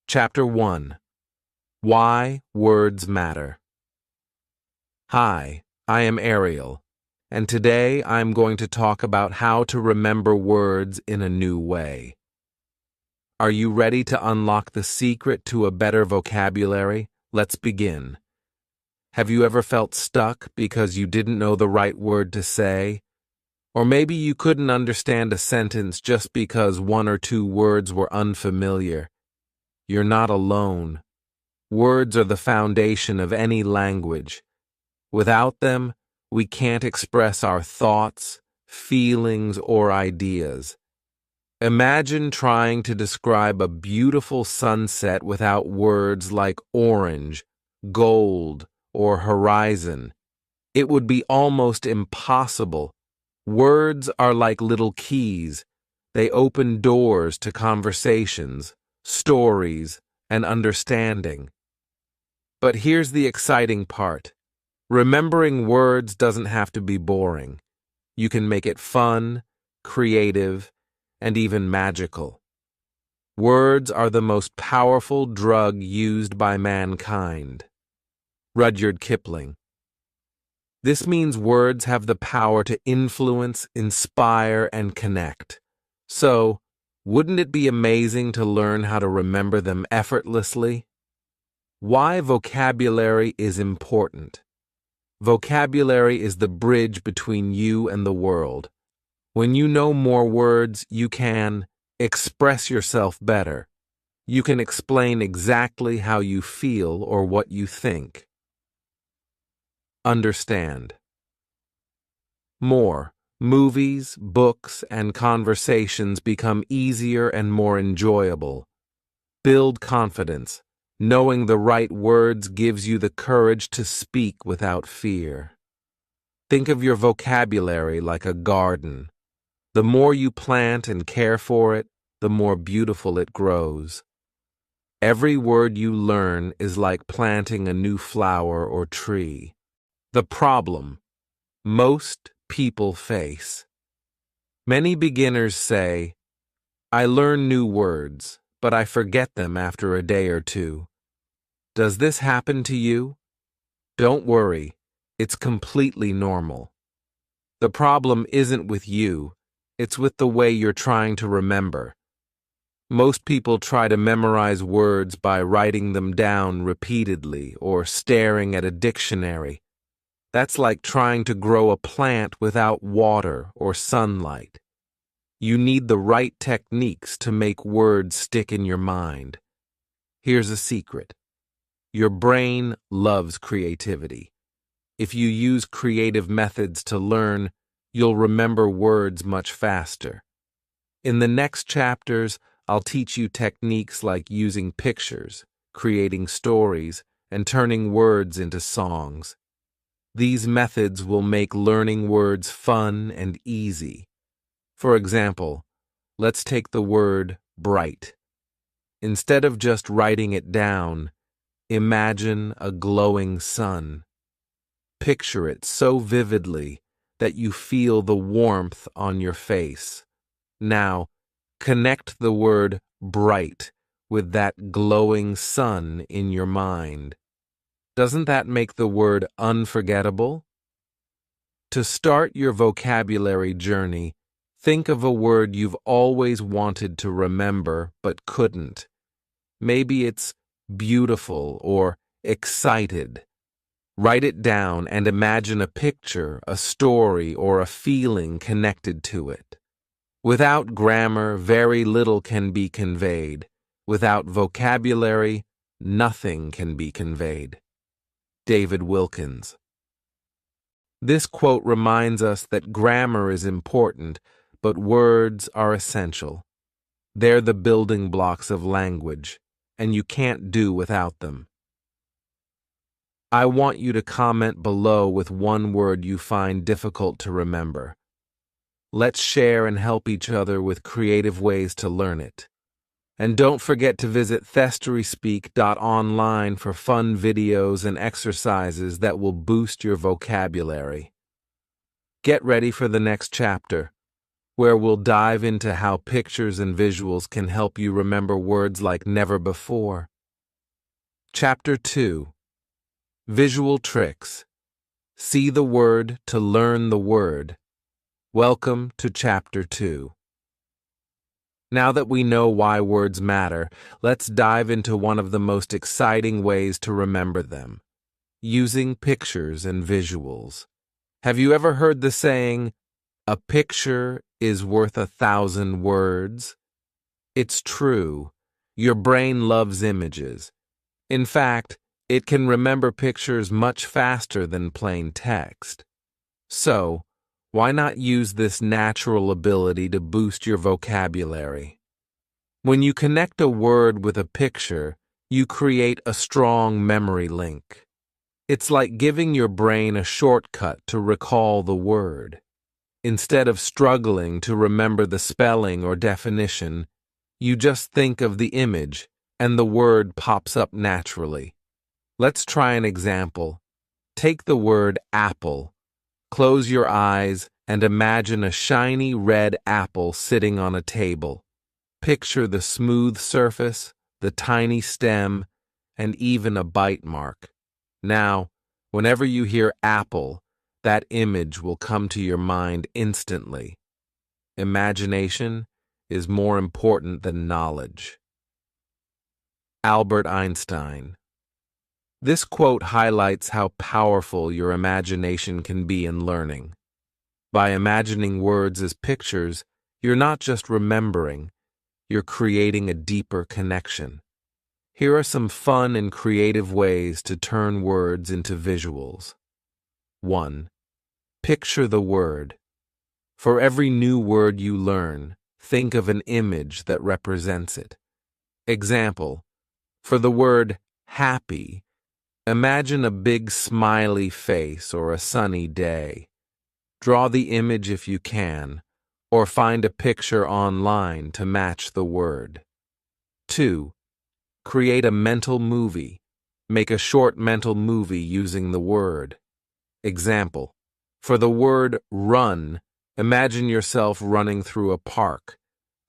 Chapter 1. Why Words Matter. Hi, I am Ariel, and today I'm going to talk about how to remember words in a new way. Are you ready to unlock the secret to a better vocabulary? Let's begin. Have you ever felt stuck because you didn't know the right word to say? Or maybe you couldn't understand a sentence just because one or two words were unfamiliar. You're not alone. Words are the foundation of any language. Without them, we can't express our thoughts, feelings, or ideas. Imagine trying to describe a beautiful sunset without words like orange, gold, or horizon. It would be almost impossible. Words are like little keys. They open doors to conversations, stories, and understanding. But here's the exciting part. Remembering words doesn't have to be boring. You can make it fun, creative, and even magical. Words are the most powerful drug used by mankind. Rudyard Kipling. This means words have the power to influence, inspire, and connect. So, wouldn't it be amazing to learn how to remember them effortlessly? Why vocabulary is important. Vocabulary is the bridge between you and the world. When you know more words, you can express yourself better. You can explain exactly how you feel or what you think. Understand. More. Movies, books, and conversations become easier and more enjoyable. Build confidence. Knowing the right words gives you the courage to speak without fear. Think of your vocabulary like a garden. The more you plant and care for it, the more beautiful it grows. Every word you learn is like planting a new flower or tree. The problem most people face. Many beginners say, "I learn new words, but I forget them after a day or two." Does this happen to you? Don't worry, it's completely normal. The problem isn't with you, it's with the way you're trying to remember. Most people try to memorize words by writing them down repeatedly or staring at a dictionary. That's like trying to grow a plant without water or sunlight. You need the right techniques to make words stick in your mind. Here's a secret. Your brain loves creativity. If you use creative methods to learn, you'll remember words much faster. In the next chapters, I'll teach you techniques like using pictures, creating stories, and turning words into songs. These methods will make learning words fun and easy. For example, let's take the word bright. Instead of just writing it down, imagine a glowing sun. Picture it so vividly that you feel the warmth on your face. Now, connect the word bright with that glowing sun in your mind. Doesn't that make the word unforgettable? To start your vocabulary journey, think of a word you've always wanted to remember but couldn't. Maybe it's beautiful or excited. Write it down and imagine a picture, a story, or a feeling connected to it. Without grammar, very little can be conveyed. Without vocabulary, nothing can be conveyed. David Wilkins. This quote reminds us that grammar is important, but words are essential. They're the building blocks of language, and you can't do without them. I want you to comment below with one word you find difficult to remember. Let's share and help each other with creative ways to learn it. And don't forget to visit thesteryspeak.online for fun videos and exercises that will boost your vocabulary. Get ready for the next chapter. where we'll dive into how pictures and visuals can help you remember words like never before. Chapter 2. Visual Tricks. See the word to learn the word. Welcome to Chapter 2. Now that we know why words matter, let's dive into one of the most exciting ways to remember them: using pictures and visuals. Have you ever heard the saying, "A picture is worth 1,000 words"? It's true. Your brain loves images. In fact, it can remember pictures much faster than plain text. So, why not use this natural ability to boost your vocabulary? When you connect a word with a picture, you create a strong memory link. It's like giving your brain a shortcut to recall the word. Instead of struggling to remember the spelling or definition, you just think of the image and the word pops up naturally. Let's try an example. Take the word apple. Close your eyes and imagine a shiny red apple sitting on a table. Picture the smooth surface, the tiny stem, and even a bite mark. Now, whenever you hear apple, that image will come to your mind instantly. Imagination is more important than knowledge. Albert Einstein. This quote highlights how powerful your imagination can be in learning. By imagining words as pictures, you're not just remembering, you're creating a deeper connection. Here are some fun and creative ways to turn words into visuals. 1. Picture the word. For every new word you learn, think of an image that represents it. Example: for the word happy, imagine a big smiley face or a sunny day. Draw the image if you can, or find a picture online to match the word. 2. Create a mental movie. Make a short mental movie using the word. Example: for the word run, imagine yourself running through a park.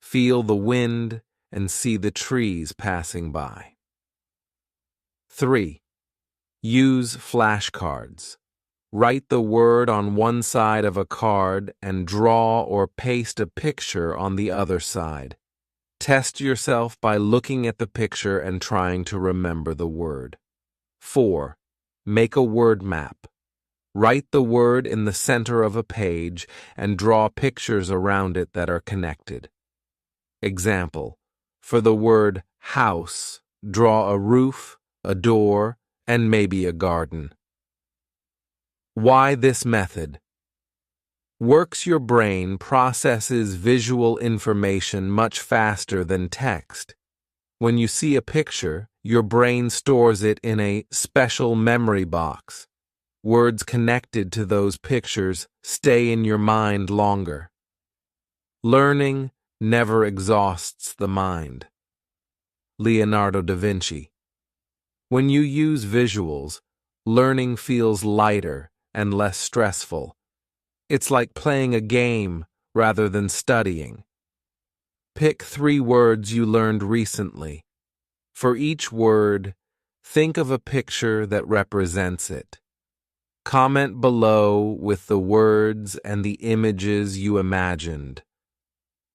Feel the wind and see the trees passing by. 3. Use flashcards. Write the word on one side of a card and draw or paste a picture on the other side. Test yourself by looking at the picture and trying to remember the word. 4. Make a word map. Write the word in the center of a page and draw pictures around it that are connected. Example: for the word house, draw a roof, a door, and maybe a garden. Why this method? Works your brain processes visual information much faster than text. When you see a picture, your brain stores it in a special memory box. Words connected to those pictures stay in your mind longer. Learning never exhausts the mind. Leonardo da Vinci. When you use visuals, learning feels lighter and less stressful. It's like playing a game rather than studying. Pick 3 words you learned recently. For each word, think of a picture that represents it. Comment below with the words and the images you imagined.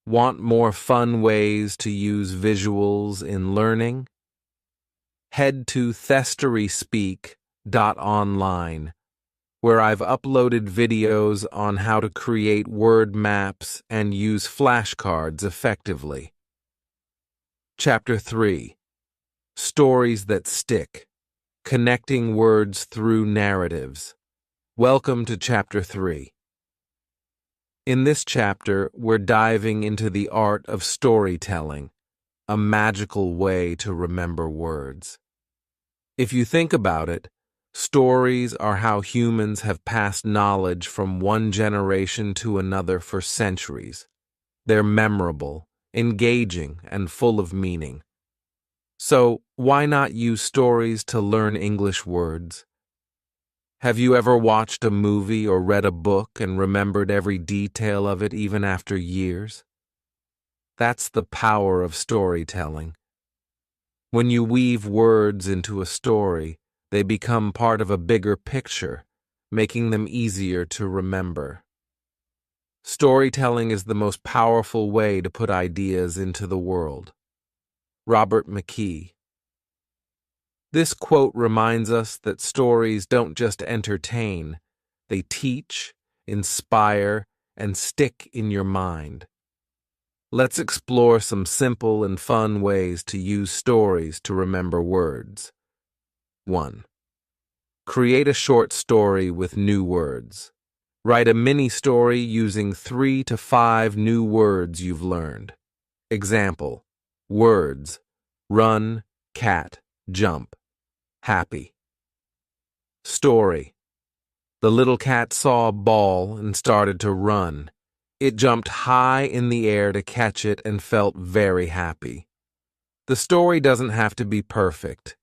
Want more fun ways to use visuals in learning? Head to thestoryspeak.online, where I've uploaded videos on how to create word maps and use flashcards effectively. Chapter 3. Stories that stick. Connecting words through narratives. Welcome to Chapter 3. In this chapter, we're diving into the art of storytelling, a magical way to remember words. If you think about it, stories are how humans have passed knowledge from one generation to another for centuries. They're memorable, engaging, and full of meaning. So, why not use stories to learn English words? Have you ever watched a movie or read a book and remembered every detail of it even after years? That's the power of storytelling. When you weave words into a story, they become part of a bigger picture, making them easier to remember. Storytelling is the most powerful way to put ideas into the world. Robert McKee. This quote reminds us that stories don't just entertain, they teach, inspire, and stick in your mind. Let's explore some simple and fun ways to use stories to remember words. 1. Create a short story with new words. Write a mini story using 3 to 5 new words you've learned. Example: words: run, cat, jump, happy. Story: the little cat saw a ball and started to run. It jumped high in the air to catch it and felt very happy. The story doesn't have to be perfect.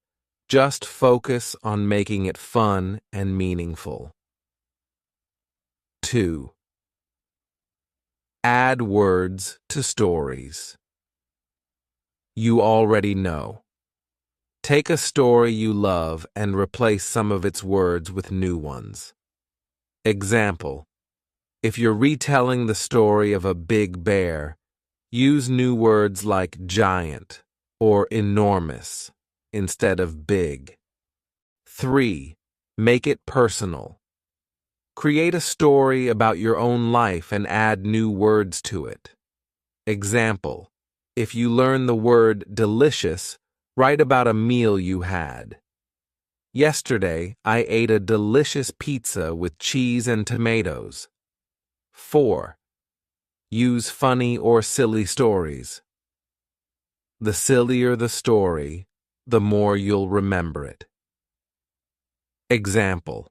Just focus on making it fun and meaningful. 2. Add words to stories. You already know. Take a story you love and replace some of its words with new ones. Example: if you're retelling the story of a big bear, use new words like giant or enormous instead of big. 3. Make it personal. Create a story about your own life and add new words to it. Example: if you learn the word delicious, write about a meal you had. Yesterday, I ate a delicious pizza with cheese and tomatoes. 4. Use funny or silly stories. The sillier the story, the more you'll remember it. Example: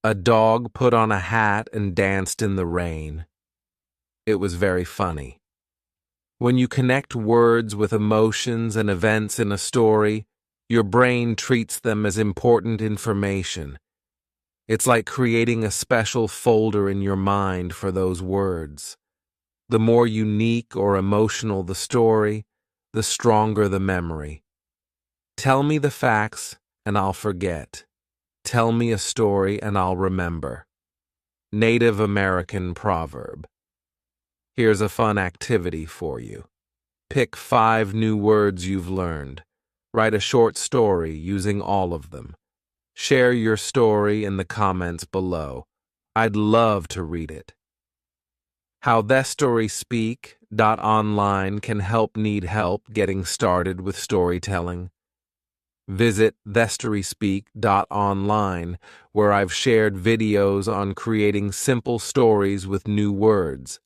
a dog put on a hat and danced in the rain. It was very funny. When you connect words with emotions and events in a story, your brain treats them as important information. It's like creating a special folder in your mind for those words. The more unique or emotional the story, the stronger the memory. Tell me the facts and I'll forget. Tell me a story and I'll remember. Native American proverb. Here's a fun activity for you. Pick 5 new words you've learned. Write a short story using all of them. Share your story in the comments below. I'd love to read it. How thestoryspeak.online can help need help getting started with storytelling. Visit thestoryspeak.online, where I've shared videos on creating simple stories with new words.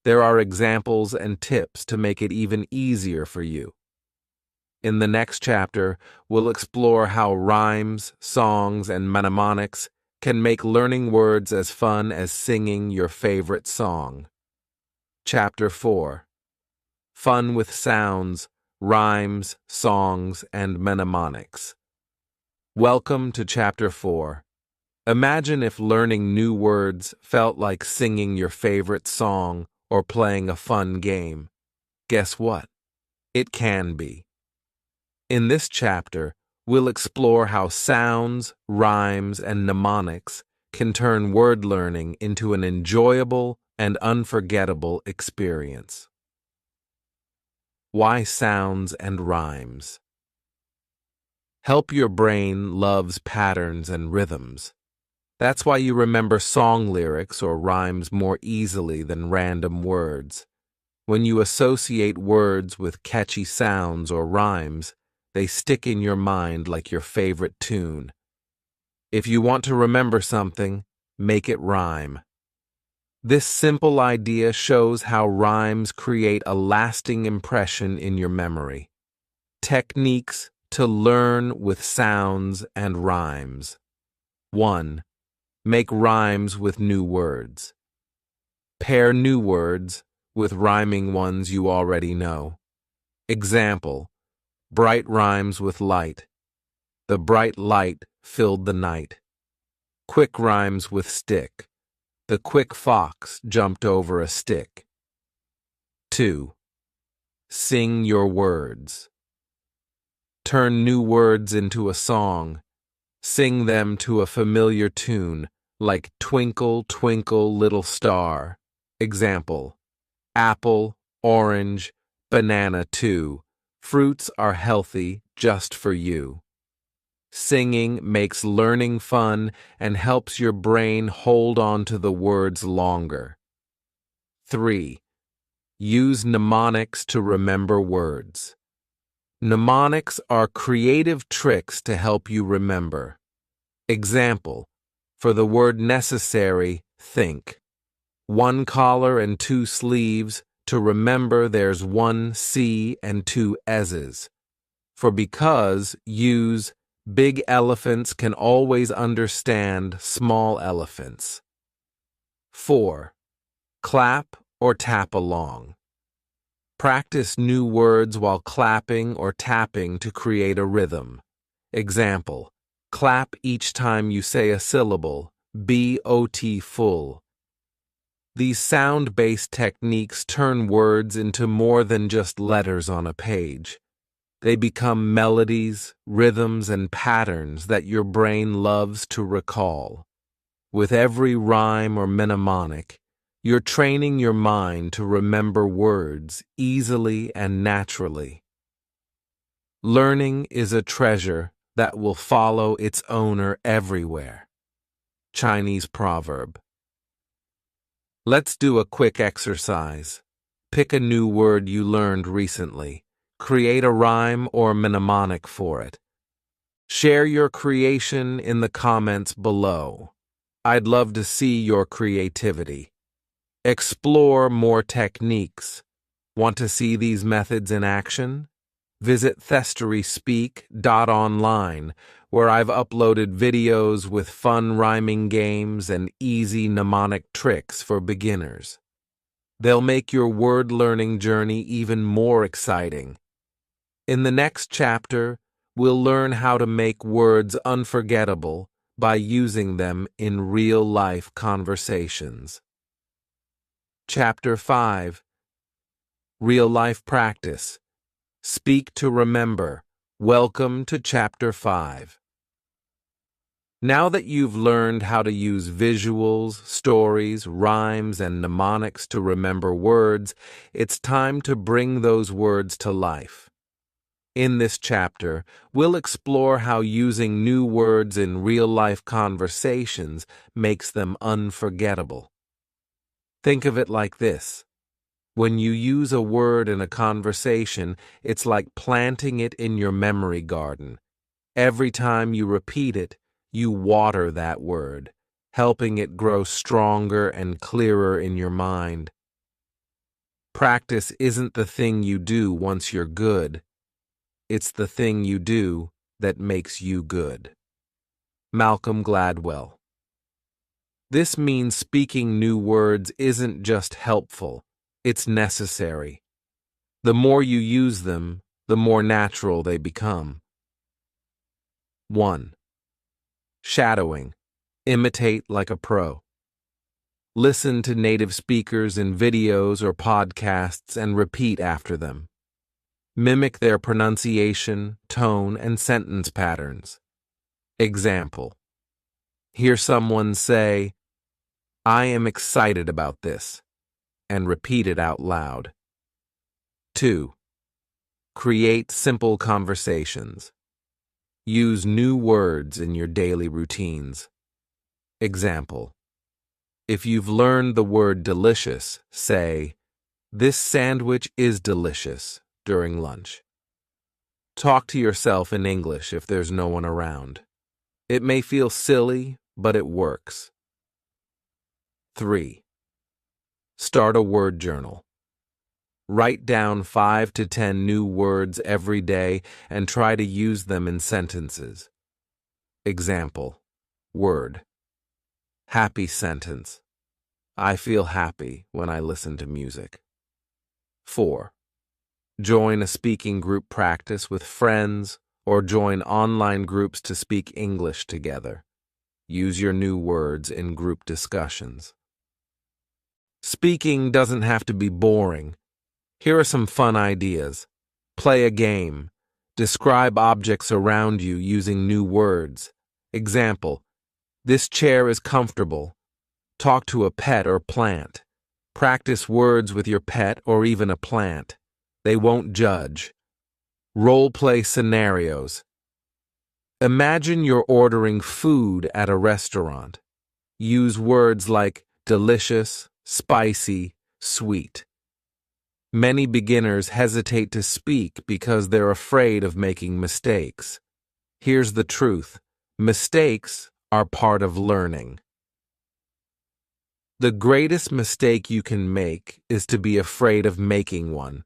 There are examples and tips to make it even easier for you. In the next chapter, we'll explore how rhymes, songs, and mnemonics can make learning words as fun as singing your favorite song. Chapter 4. Fun with sounds, rhymes, songs, and mnemonics. Welcome to Chapter 4. Imagine if learning new words felt like singing your favorite song or playing a fun game. Guess what? It can be. In this chapter, we'll explore how sounds, rhymes, and mnemonics can turn word learning into an enjoyable and unforgettable experience. Why sounds and rhymes? Help your brain loves patterns and rhythms. That's why you remember song lyrics or rhymes more easily than random words. When you associate words with catchy sounds or rhymes, they stick in your mind like your favorite tune. If you want to remember something, make it rhyme. This simple idea shows how rhymes create a lasting impression in your memory. Techniques to learn with sounds and rhymes. 1. Make rhymes with new words. Pair new words with rhyming ones you already know. Example: bright rhymes with light. The bright light filled the night. Quick rhymes with stick. The quick fox jumped over a stick. 2. Sing your words. Turn new words into a song. Sing them to a familiar tune, like Twinkle, Twinkle, Little Star. Example: apple, orange, banana too. Fruits are healthy just for you. Singing makes learning fun and helps your brain hold on to the words longer. 3. Use mnemonics to remember words. Mnemonics are creative tricks to help you remember. Example: for the word necessary, think. 1 collar and 2 sleeves. To remember, there's 1 C and 2 S's. For because, use big elephants can always understand small elephants. 4. Clap or tap along. Practice new words while clapping or tapping to create a rhythm. Example: clap each time you say a syllable, B-O-T full. These sound-based techniques turn words into more than just letters on a page. They become melodies, rhythms, and patterns that your brain loves to recall. With every rhyme or mnemonic, you're training your mind to remember words easily and naturally. Learning is a treasure that will follow its owner everywhere. Chinese proverb. Let's do a quick exercise. Pick a new word you learned recently. Create a rhyme or mnemonic for it. Share your creation in the comments below. I'd love to see your creativity. Explore more techniques. Want to see these methods in action? Visit thestoryspeak.online, where I've uploaded videos with fun rhyming games and easy mnemonic tricks for beginners. They'll make your word learning journey even more exciting. In the next chapter, we'll learn how to make words unforgettable by using them in real-life conversations. Chapter 5. Real-life practice. Speak to remember. Welcome to Chapter 5. Now that you've learned how to use visuals, stories, rhymes, and mnemonics to remember words, it's time to bring those words to life. In this chapter, we'll explore how using new words in real-life conversations makes them unforgettable. Think of it like this. When you use a word in a conversation, it's like planting it in your memory garden. Every time you repeat it, you water that word, helping it grow stronger and clearer in your mind. Practice isn't the thing you do once you're good. It's the thing you do that makes you good. Malcolm Gladwell. This means speaking new words isn't just helpful, it's necessary. The more you use them, the more natural they become. 1. Shadowing. Imitate like a pro. Listen to native speakers in videos or podcasts and repeat after them. Mimic their pronunciation, tone, and sentence patterns. Example: hear someone say, "I am excited about this," and repeat it out loud. 2. Create simple conversations. Use new words in your daily routines. Example: if you've learned the word delicious, say, "This sandwich is delicious," during lunch. Talk to yourself in English if there's no one around. It may feel silly, but it works. 3. Start a word journal. Write down 5 to 10 new words every day and try to use them in sentences. Example: word. Happy sentence. I feel happy when I listen to music. 4. Join a speaking group practice with friends or join online groups to speak English together. Use your new words in group discussions. Speaking doesn't have to be boring. Here are some fun ideas. Play a game. Describe objects around you using new words. Example: this chair is comfortable. Talk to a pet or plant. Practice words with your pet or even a plant. They won't judge. Role-play scenarios. Imagine you're ordering food at a restaurant. Use words like delicious, spicy, sweet. Many beginners hesitate to speak because they're afraid of making mistakes. Here's the truth: mistakes are part of learning. The greatest mistake you can make is to be afraid of making one.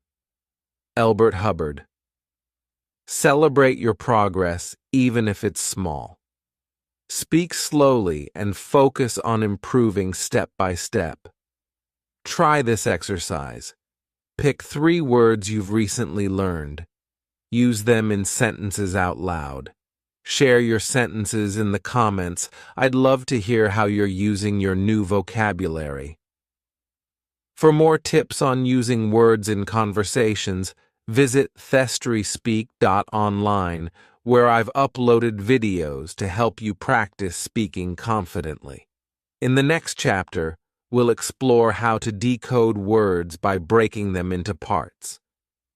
Albert Hubbard. Celebrate your progress, even if it's small. Speak slowly and focus on improving step by step. Try this exercise. Pick 3 words you've recently learned. Use them in sentences out loud. Share your sentences in the comments. I'd love to hear how you're using your new vocabulary. For more tips on using words in conversations, visit thestryspeak.online, where I've uploaded videos to help you practice speaking confidently. In the next chapter, we'll explore how to decode words by breaking them into parts.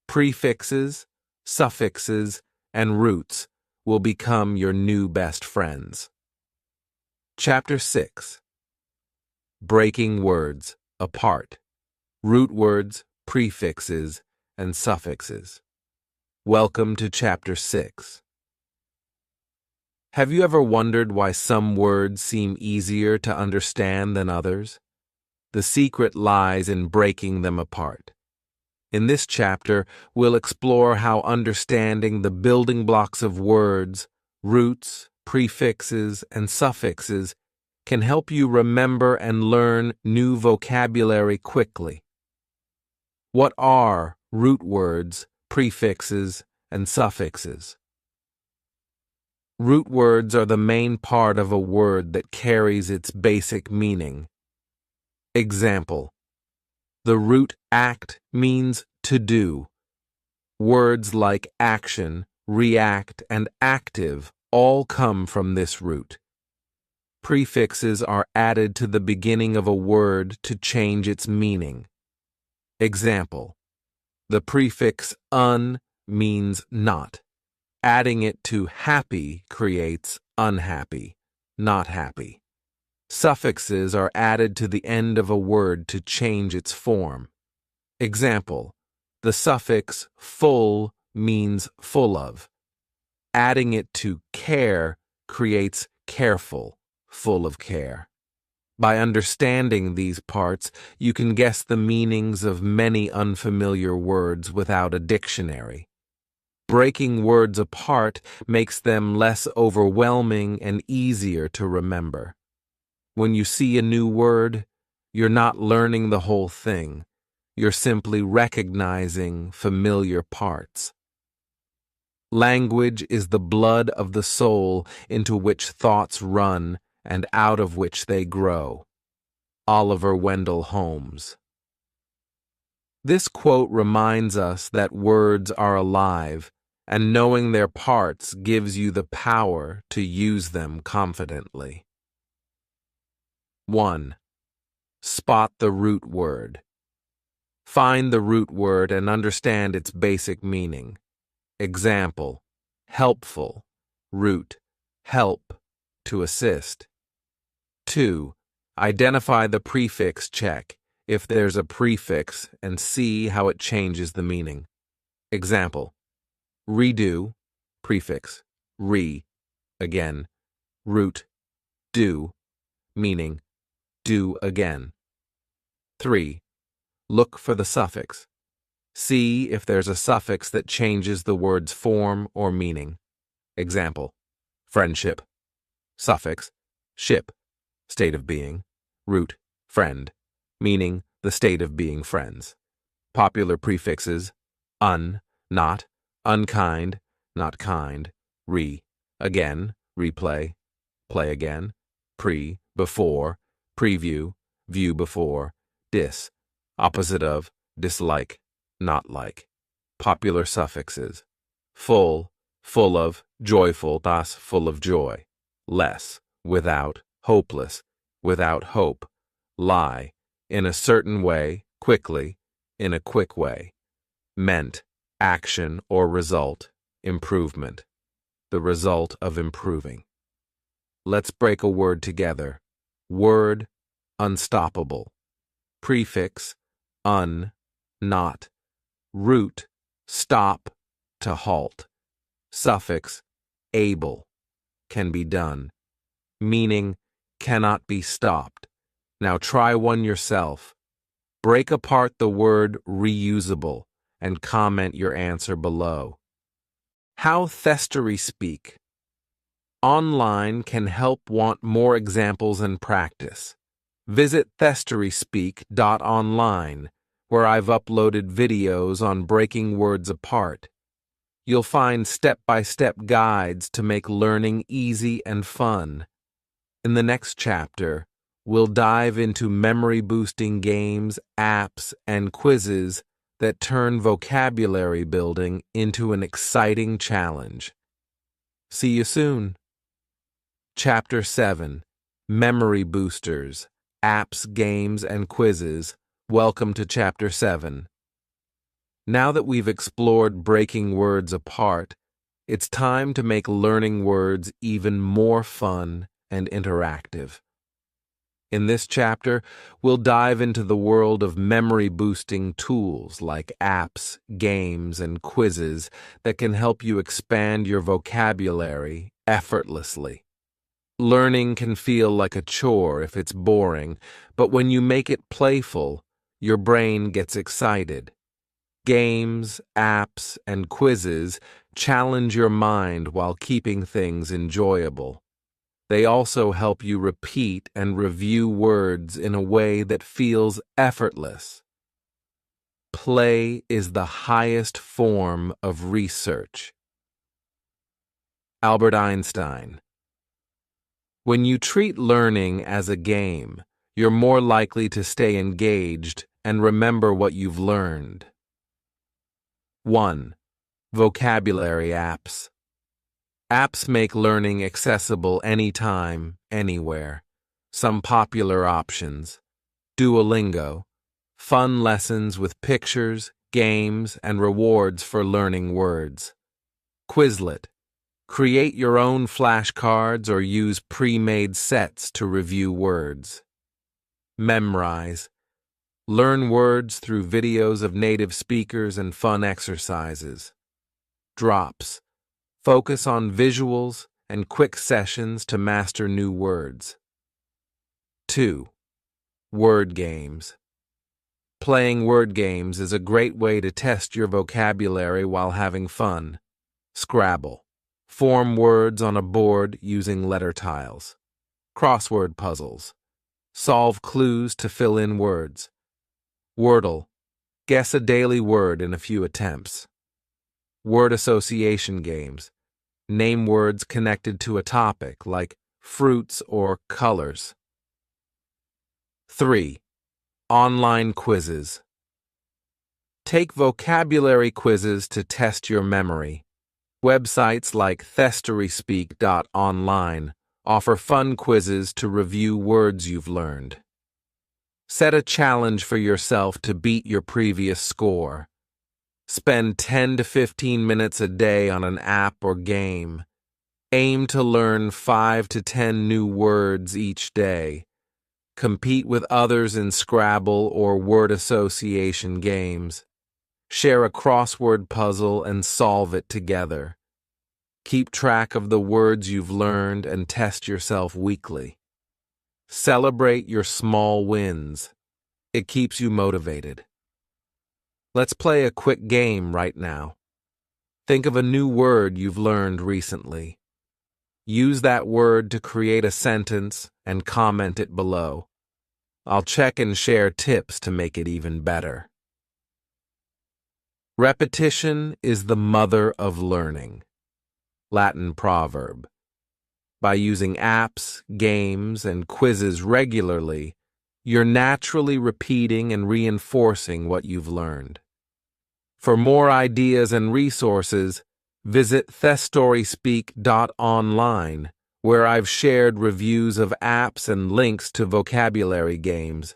Prefixes, suffixes, and roots will become your new best friends. Chapter 6. Breaking words apart. Root words, prefixes, and suffixes. Welcome to Chapter 6. Have you ever wondered why some words seem easier to understand than others? The secret lies in breaking them apart. In this chapter, we'll explore how understanding the building blocks of words, roots, prefixes, and suffixes can help you remember and learn new vocabulary quickly. What are root words, prefixes, and suffixes? Root words are the main part of a word that carries its basic meaning. Example: the root act means to do. Words like action, react, and active all come from this root. Prefixes are added to the beginning of a word to change its meaning. Example: the prefix un means not. Adding it to happy creates unhappy, not happy. Suffixes are added to the end of a word to change its form. Example: the suffix full means full of. Adding it to care creates careful, full of care. By understanding these parts, you can guess the meanings of many unfamiliar words without a dictionary. Breaking words apart makes them less overwhelming and easier to remember. When you see a new word, you're not learning the whole thing. You're simply recognizing familiar parts. Language is the blood of the soul into which thoughts run and out of which they grow. Oliver Wendell Holmes. This quote reminds us that words are alive, and knowing their parts gives you the power to use them confidently. 1. Spot the root word. Find the root word and understand its basic meaning. Example: helpful, root, help, to assist. 2. Identify the prefix check, if there's a prefix, and see how it changes the meaning. Example: redo, prefix, re, again, root, do, meaning do again. 3. Look for the suffix. See if there's a suffix that changes the word's form or meaning. Example: friendship, suffix, ship, state of being, root, friend, meaning the state of being friends. Popular prefixes: un, not, unkind, not kind, re, again, replay, play again, before, preview, view before, opposite of, dislike, not like. Popular suffixes. Full, full of, joyful, das, full of joy. Less, without, hopeless, without hope. Lie, in a certain way, quickly, in a quick way. Meant, action or result, improvement. The result of improving. Let's break a word together. Word, unstoppable. Prefix, not. Root, stop, to halt. Suffix, able, can be done. Meaning, cannot be stopped. Now try one yourself. Break apart the word reusable and comment your answer below. How Thestery speak. Online can help want more examples and practice. Visit thesteryspeak.online, where I've uploaded videos on breaking words apart. You'll find step-by-step guides to make learning easy and fun. In the next chapter, we'll dive into memory-boosting games, apps, and quizzes that turn vocabulary building into an exciting challenge. See you soon. Chapter 7. Memory Boosters, Apps, Games, and Quizzes. Welcome to Chapter 7. Now that we've explored breaking words apart, it's time to make learning words even more fun and interactive. In this chapter, we'll dive into the world of memory-boosting tools like apps, games, and quizzes that can help you expand your vocabulary effortlessly. Learning can feel like a chore if it's boring, but when you make it playful, your brain gets excited. Games, apps, and quizzes challenge your mind while keeping things enjoyable. They also help you repeat and review words in a way that feels effortless. Play is the highest form of research. Albert Einstein. When you treat learning as a game, you're more likely to stay engaged and remember what you've learned. 1. Vocabulary apps. Apps make learning accessible anytime, anywhere. Some popular options: Duolingo, fun lessons with pictures, games, and rewards for learning words. Quizlet, create your own flashcards or use pre-made sets to review words. Memrise, learn words through videos of native speakers and fun exercises. Drops, focus on visuals and quick sessions to master new words. 2. Word games. Playing word games is a great way to test your vocabulary while having fun. Scrabble. Form words on a board using letter tiles. Crossword puzzles. Solve clues to fill in words. Wordle. Guess a daily word in a few attempts. Word association games. Name words connected to a topic like fruits or colors. 3. Online quizzes. Take vocabulary quizzes to test your memory. Websites like thesteryspeak.online offer fun quizzes to review words you've learned. Set a challenge for yourself to beat your previous score. Spend 10 to 15 minutes a day on an app or game. Aim to learn 5 to 10 new words each day. Compete with others in Scrabble or word association games. Share a crossword puzzle and solve it together. Keep track of the words you've learned and test yourself weekly. Celebrate your small wins. It keeps you motivated. Let's play a quick game right now. Think of a new word you've learned recently. Use that word to create a sentence and comment it below. I'll check and share tips to make it even better. Repetition is the mother of learning. Latin proverb. By using apps, games, and quizzes regularly, you're naturally repeating and reinforcing what you've learned. For more ideas and resources, visit thestoryspeak.online, where I've shared reviews of apps and links to vocabulary games.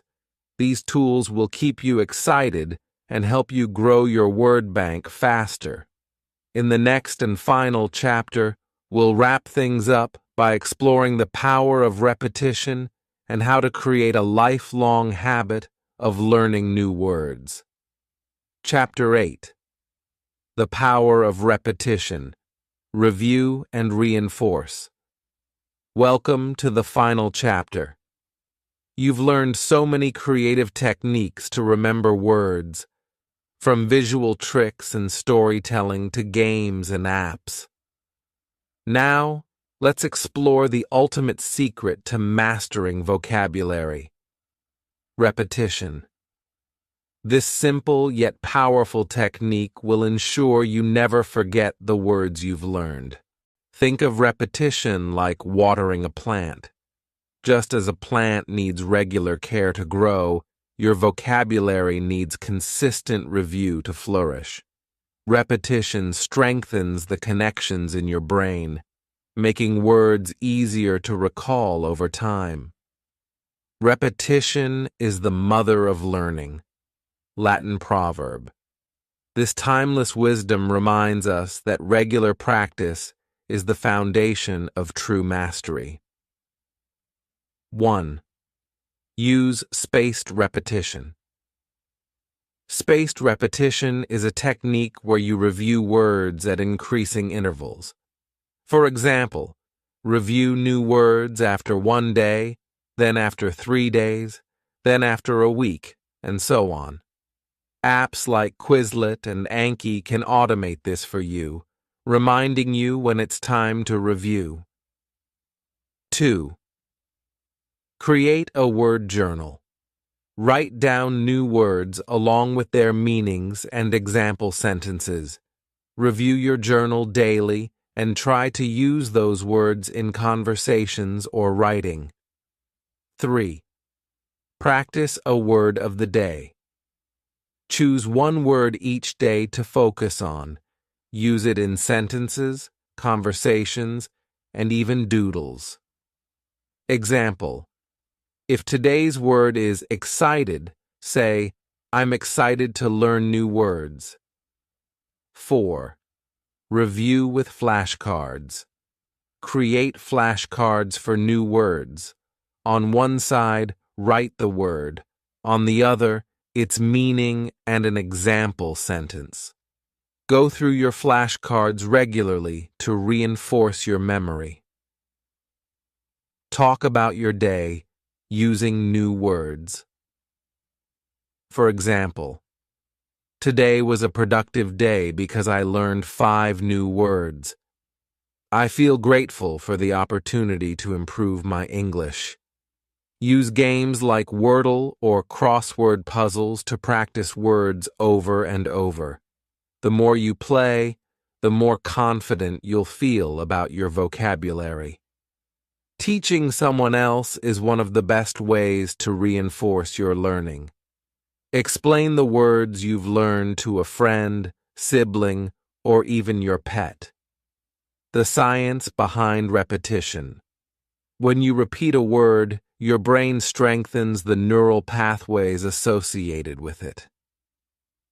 These tools will keep you excited and help you grow your word bank faster. In the next and final chapter, we'll wrap things up by exploring the power of repetition and how to create a lifelong habit of learning new words. Chapter 8. The Power of Repetition. Review and Reinforce. Welcome to the final chapter. You've learned so many creative techniques to remember words, from visual tricks and storytelling to games and apps. Now, let's explore the ultimate secret to mastering vocabulary: repetition. This simple yet powerful technique will ensure you never forget the words you've learned. Think of repetition like watering a plant. Just as a plant needs regular care to grow, your vocabulary needs consistent review to flourish. Repetition strengthens the connections in your brain, making words easier to recall over time. Repetition is the mother of learning. Latin proverb. This timeless wisdom reminds us that regular practice is the foundation of true mastery. 1. Use spaced repetition. Spaced repetition is a technique where you review words at increasing intervals. For example, review new words after 1 day, then after 3 days, then after a week, and so on. Apps like Quizlet and Anki can automate this for you, reminding you when it's time to review. 2. Create a word journal. Write down new words along with their meanings and example sentences. Review your journal daily and try to use those words in conversations or writing. 3. Practice a word of the day. Choose one word each day to focus on. Use it in sentences, conversations, and even doodles. Example: if today's word is excited, say, "I'm excited to learn new words." 4. Review with flashcards. Create flashcards for new words. On one side, write the word. On the other, its meaning and an example sentence. Go through your flashcards regularly to reinforce your memory. Talk about your day using new words. For example, today was a productive day because I learned 5 new words. I feel grateful for the opportunity to improve my English. Use games like Wordle or crossword puzzles to practice words over and over. The more you play, the more confident you'll feel about your vocabulary. Teaching someone else is one of the best ways to reinforce your learning. Explain the words you've learned to a friend, sibling, or even your pet. The science behind repetition. When you repeat a word, your brain strengthens the neural pathways associated with it.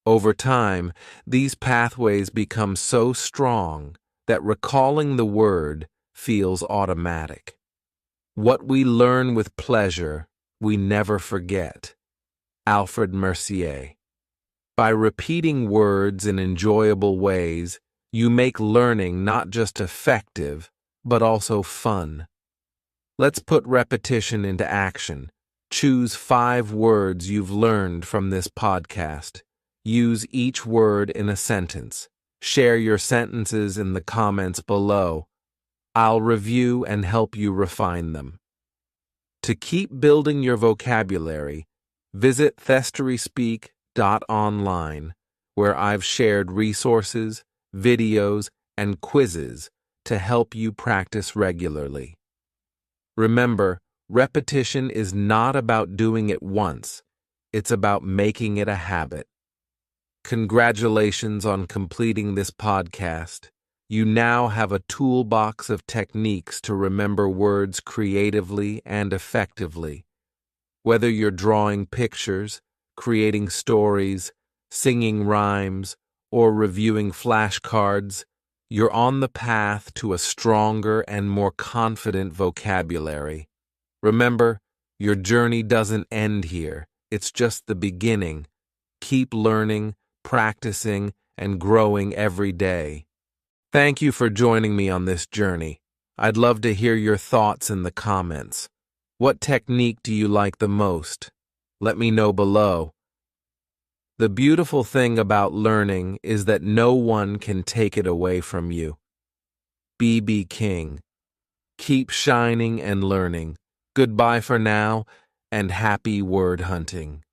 Over time, these pathways become so strong that recalling the word feels automatic. What we learn with pleasure, we never forget. Alfred Mercier. By repeating words in enjoyable ways, you make learning not just effective, but also fun. Let's put repetition into action. Choose 5 words you've learned from this podcast. Use each word in a sentence. Share your sentences in the comments below. I'll review and help you refine them. To keep building your vocabulary, visit thestoryspeak.online, where I've shared resources, videos, and quizzes to help you practice regularly. Remember, repetition is not about doing it once. It's about making it a habit. Congratulations on completing this podcast. You now have a toolbox of techniques to remember words creatively and effectively. Whether you're drawing pictures, creating stories, singing rhymes, or reviewing flashcards, you're on the path to a stronger and more confident vocabulary. Remember, your journey doesn't end here. It's just the beginning. Keep learning, practicing, and growing every day. Thank you for joining me on this journey. I'd love to hear your thoughts in the comments. What technique do you like the most? Let me know below. The beautiful thing about learning is that no one can take it away from you. BB King. Keep shining and learning. Goodbye for now, and happy word hunting.